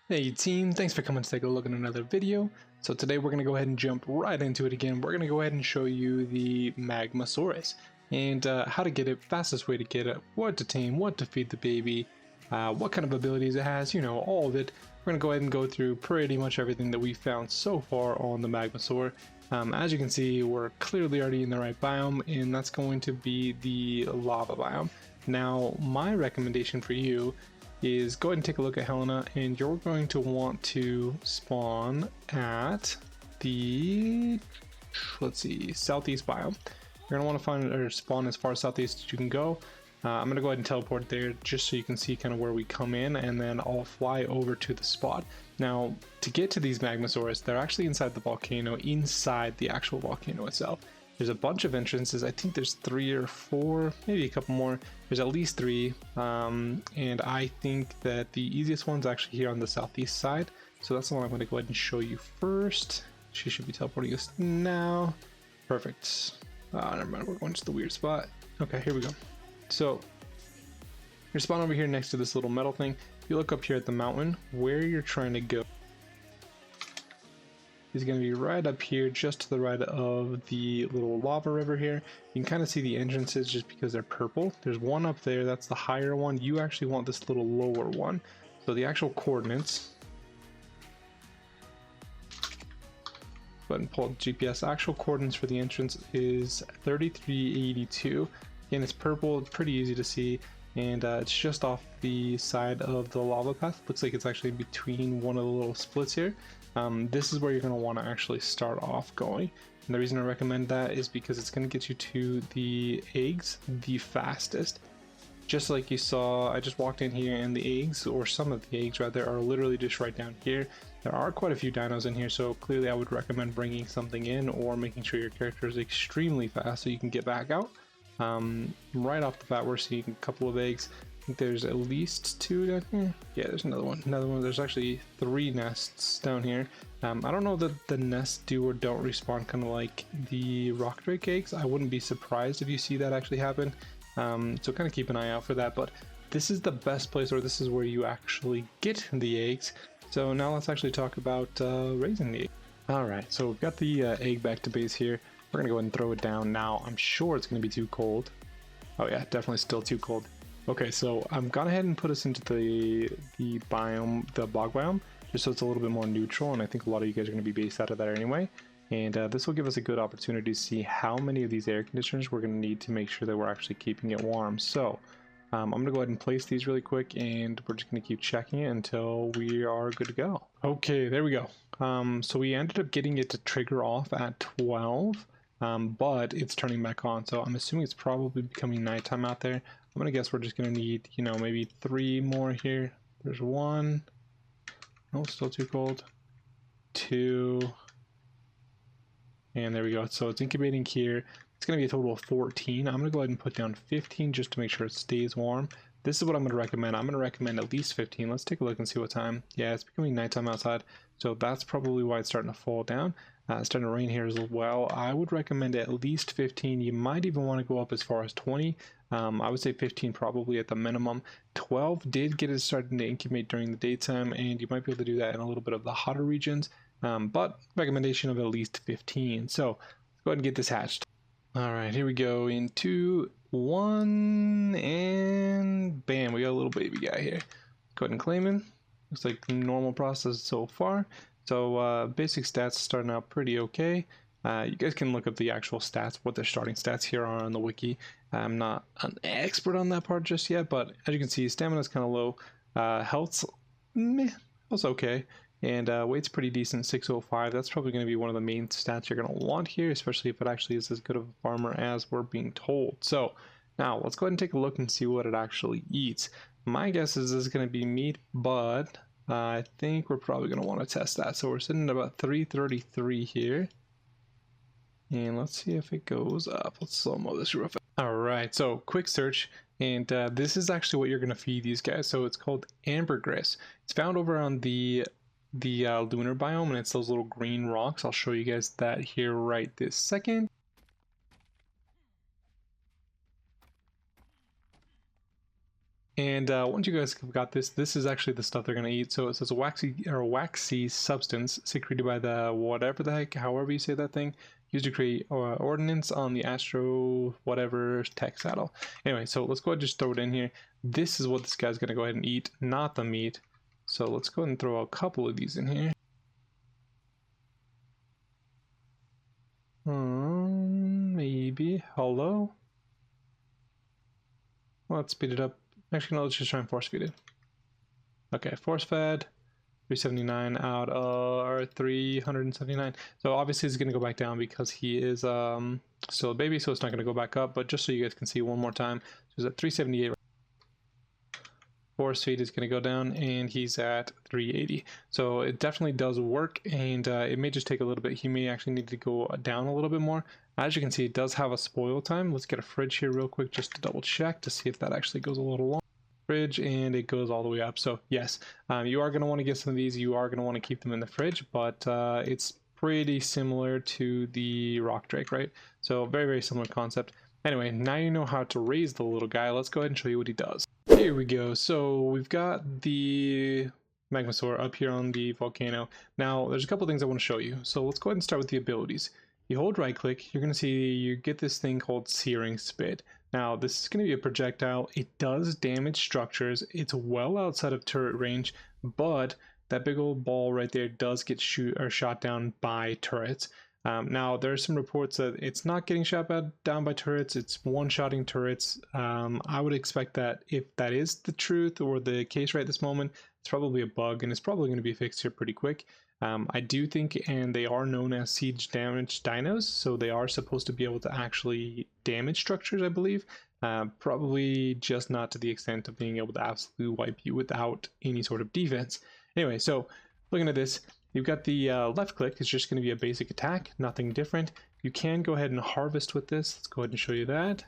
Hey team, thanks for coming to take a look at another video. So today we're going to go ahead and jump right into it again. We're going to go ahead and show you the Magmasaurus and how to get it, fastest way to get it, what to tame, what to feed the baby, what kind of abilities it has, you know, all of it. We're going to go ahead and go through pretty much everything that we found so far on the Magmasaur. As you can see, we're clearly already in the right biome, and that's going to be the lava biome. Now, my recommendation for you is go ahead and take a look at Helena, and you're going to want to spawn at the, let's see, southeast biome. You're going to want to find or spawn as far southeast as you can go. I'm going to go ahead and teleport there just so you can see kind of where we come in, and then I'll fly over to the spot. Now, to get to these Magmasaurus, they're actually inside the volcano, inside the actual volcano itself. There's a bunch of entrances. I think there's 3 or 4, maybe a couple more. There's at least 3, and I think that the easiest one's actually here on the southeast side. So that's the one I'm going to go ahead and show you first. She should be teleporting us now. Perfect. Never mind, we're going to the weird spot. Okay, here we go. So you're spawned over here next to this little metal thing. If you look up here at the mountain, where you're trying to go is going to be right up here, just to the right of the little lava river here. You can kind of see the entrances just because they're purple. There's one up there, that's the higher one. You actually want this little lower one. So the actual coordinates, go ahead and pull up GPS. Actual coordinates for the entrance is 3382. Again, it's purple, it's pretty easy to see, and it's just off the side of the lava path. Looks like it's actually between one of the little splits here. This is where you're going to want to actually start off going, and the reason I recommend that is because it's going to get you to the eggs the fastest. Just like you saw, I just walked in here, and the eggs, or some of the eggs rather, are literally just right down here. There are quite a few dinos in here, so clearly I would recommend bringing something in or making sure your character is extremely fast so you can get back out. Right off the bat, we're seeing a couple of eggs. I think there's at least 2 down here. Yeah, there's another one. There's actually 3 nests down here. I don't know that the nests do or don't respawn kind of like the rock drake eggs. I wouldn't be surprised if you see that actually happen. So kind of keep an eye out for that. But this is the best place, or this is where you actually get the eggs. So now let's actually talk about raising the egg. Alright, so we've got the egg back to base here. We're gonna go ahead and throw it down now. I'm sure it's gonna be too cold. Oh yeah, definitely still too cold. Okay, so I'm gone ahead and put us into the biome, the bog biome, just so it's a little bit more neutral, and I think a lot of you guys are gonna be based out of there anyway. And this will give us a good opportunity to see how many of these air conditioners we're gonna need to make sure that we're actually keeping it warm. So I'm gonna go ahead and place these really quick, and we're just gonna keep checking it until we are good to go. Okay, there we go. So we ended up getting it to trigger off at 12. But it's turning back on, so I'm assuming it's probably becoming nighttime out there. I'm gonna guess we're just gonna need, you know, maybe 3 more here. There's 1. Oh, still too cold. 2. And there we go. So it's incubating here. It's gonna be a total of 14. I'm gonna go ahead and put down 15 just to make sure it stays warm. This is what I'm gonna recommend. I'm gonna recommend at least 15. Let's take a look and see what time. Yeah, it's becoming nighttime outside, so that's probably why it's starting to fall down. It's starting to rain here as well. I would recommend at least 15. You might even want to go up as far as 20. I would say 15 probably at the minimum. 12 did get it starting to incubate during the daytime, and you might be able to do that in a little bit of the hotter regions. But recommendation of at least 15. So let's go ahead and get this hatched. All right, here we go in 2, 1, and bam, we got a little baby guy here. Go ahead and claim him. Looks like normal process so far. So basic stats starting out pretty okay. You guys can look up the actual stats, what their starting stats here are on the wiki. I'm not an expert on that part just yet, but as you can see, stamina's kind of low. Health's meh, health's okay. And weight's pretty decent, 605. That's probably going to be one of the main stats you're going to want here, especially if it actually is as good of a farmer as we're being told. So now let's go ahead and take a look and see what it actually eats. My guess is this is going to be meat, but I think we're probably going to want to test that. So we're sitting at about 333 here. And let's see if it goes up. Let's slow-mo this real fast. Alright, so quick search. And this is actually what you're going to feed these guys. So it's called ambergris. It's found over on the lunar biome, and it's those little green rocks. I'll show you guys that here right this second. And once you guys have got this, this is actually the stuff they're going to eat. So it says a waxy substance secreted by the whatever the heck, however you say that thing, used to create ordnance on the astro whatever tech saddle. Anyway, so let's go ahead and just throw it in here. This is what this guy's going to go ahead and eat, not the meat. So let's go ahead and throw a couple of these in here. Maybe. Hello? Let's speed it up. Actually, no, let's just try and force feed it. Okay, force fed. 379 out of 379. So obviously it's going to go back down because he is still a baby, so it's not going to go back up. But just so you guys can see one more time, so he's at 378. Force feed is going to go down, and he's at 380. So it definitely does work, and it may just take a little bit. He may actually need to go down a little bit more. As you can see, it does have a spoil time. Let's get a fridge here real quick just to double check to see if that actually goes a little long. Fridge, and it goes all the way up. So yes, you are going to want to get some of these. You are going to want to keep them in the fridge, but it's pretty similar to the rock drake, right? So very, very similar concept. Anyway, now you know how to raise the little guy. Let's go ahead and show you what he does. Here we go. So we've got the Magmasaur up here on the volcano. Now there's a couple things I want to show you. So let's go ahead and start with the abilities. You hold right click, you're going to see you get this thing called Searing Spit. Now this is going to be a projectile. It does damage structures. It's well outside of turret range, but that big old ball right there does get shot down by turrets. Now there are some reports that it's not getting shot down by turrets, it's one-shotting turrets. I would expect that if that is the truth or the case right this moment, it's probably a bug and it's probably going to be fixed here pretty quick. I do think, and they are known as siege damage dinos, so they are supposed to be able to actually damage structures, I believe. Probably just not to the extent of being able to absolutely wipe you without any sort of defense. Anyway, so looking at this, you've got the left click. It's just going to be a basic attack, nothing different. You can go ahead and harvest with this. Let's go ahead and show you that.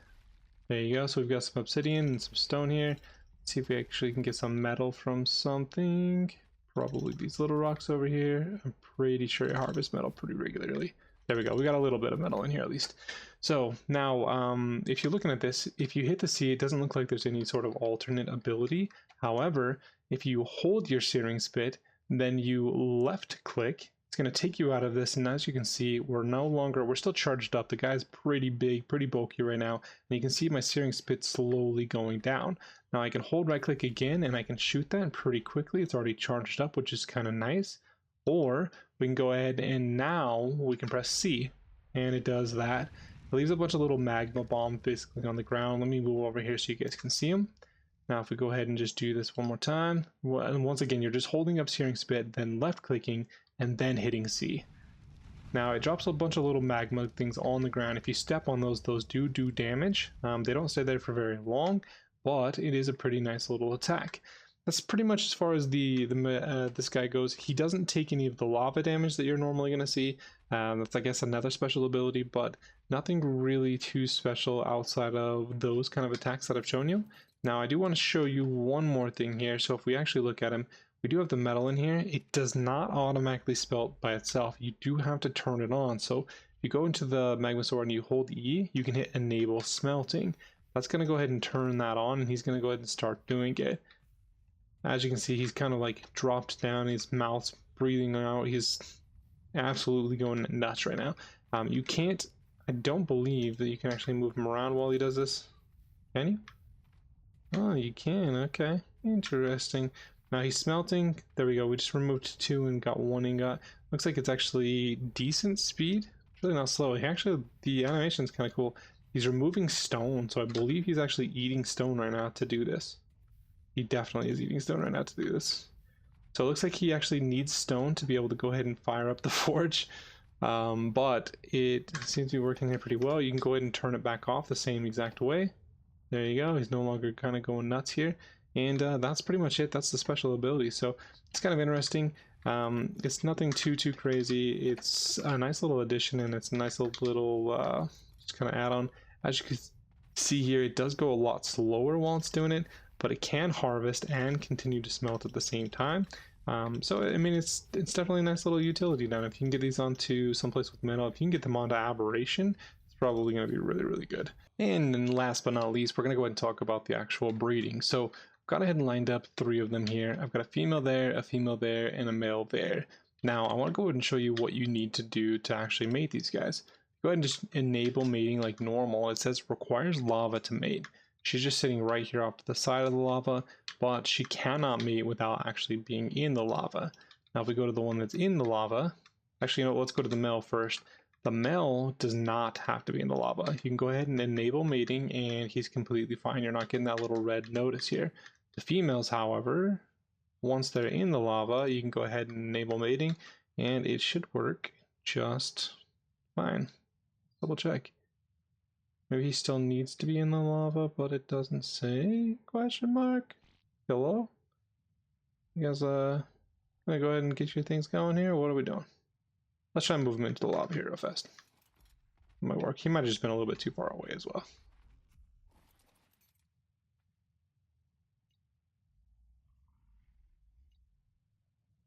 There you go. So we've got some obsidian and some stone here. Let's see if we actually can get some metal from something. Probably these little rocks over here. I'm pretty sure I harvest metal pretty regularly. There we go. We got a little bit of metal in here at least. So now, if you're looking at this, if you hit the C, it doesn't look like there's any sort of alternate ability. However, if you hold your Searing Spit, then you left click, it's going to take you out of this, and as you can see, we're still charged up. The guy's pretty big, pretty bulky right now, and you can see my Searing Spit slowly going down. Now I can hold right click again, and I can shoot that pretty quickly. It's already charged up, which is kind of nice. Or we can go ahead and now we can press C, and it does that. It leaves a bunch of little magma bombs basically on the ground. Let me move over here so you guys can see them. Now if we go ahead and just do this one more time, and once again you're just holding up Searing Spit, then left clicking, and then hitting C. Now it drops a bunch of little magma things on the ground. If you step on those do damage. They don't stay there for very long, but it is a pretty nice little attack. That's pretty much as far as this guy goes. He doesn't take any of the lava damage that you're normally going to see. That's, I guess, another special ability, but nothing really too special outside of those kind of attacks that I've shown you. Now I do want to show you one more thing here. So if we actually look at him, we do have the metal in here. It does not automatically smelt by itself. You do have to turn it on. So if you go into the Magmasaur and you hold E, you can hit enable smelting. That's going to go ahead and turn that on, and he's going to go ahead and start doing it. As you can see, he's kind of like dropped down, his mouth's breathing out. He's absolutely going nuts right now. I don't believe that you can actually move him around while he does this. Can you? Oh, you can. Okay, interesting. Now he's smelting. There we go. We just removed 2 and got 1 ingot. Looks like it's actually decent speed. It's really not slow. The animation is kind of cool. He's removing stone, so I believe he's actually eating stone right now to do this. He definitely is eating stone right now to do this. So it looks like he actually needs stone to be able to go ahead and fire up the forge. But it seems to be working here pretty well. You can go ahead and turn it back off the same exact way. There you go. He's no longer kind of going nuts here. And that's pretty much it. That's the special ability. So it's kind of interesting. It's nothing too crazy. It's a nice little addition, and it's a nice little just kind of add-on. As you can see here, it does go a lot slower while it's doing it, but it can harvest and continue to smelt at the same time. So I mean, it's definitely a nice little utility now. If you can get these onto someplace with metal, if you can get them onto aberration, it's probably going to be really good. And then last but not least, we're going to go ahead and talk about the actual breeding. So gone ahead and lined up 3 of them here. I've got a female there, and a male there. Now, I want to go ahead and show you what you need to do to actually mate these guys. Go ahead and just enable mating like normal. It says requires lava to mate. She's just sitting right here off to the side of the lava, but she cannot mate without actually being in the lava. Now, if we go to the one that's in the lava, actually, you know, let's go to the male first. The male does not have to be in the lava. You can go ahead and enable mating, and he's completely fine. You're not getting that little red notice here. The females, however, once they're in the lava, you can go ahead and enable mating, and it should work just fine. Double check. Maybe he still needs to be in the lava, but it doesn't say? Question mark? Hello? You guys, gonna go ahead and get your things going here? What are we doing? Let's try and move him into the lava here real fast. Might work. He might have just been a little bit too far away as well.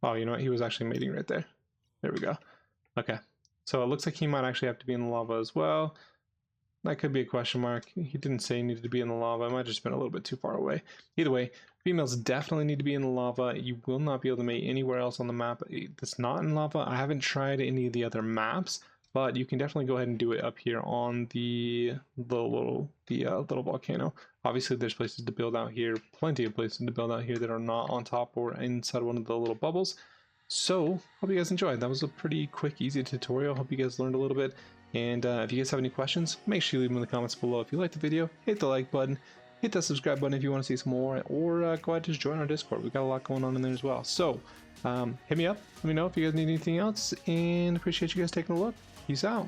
Oh, you know what? He was actually mating right there. There we go. Okay. So it looks like he might actually have to be in the lava as well. That could be a question mark. He didn't say he needed to be in the lava. It might have just been a little bit too far away. Either way, females definitely need to be in the lava. You will not be able to mate anywhere else on the map that's not in lava. I haven't tried any of the other maps, but you can definitely go ahead and do it up here on the little volcano. Obviously, there's places to build out here, plenty of places to build out here that are not on top or inside one of the little bubbles. So, hope you guys enjoyed. That was a pretty quick, easy tutorial. Hope you guys learned a little bit. And if you guys have any questions, make sure you leave them in the comments below. If you like the video, hit the like button, hit that subscribe button if you want to see some more, or go ahead and just join our Discord. We've got a lot going on in there as well. So, hit me up. Let me know if you guys need anything else, and appreciate you guys taking a look. Peace out.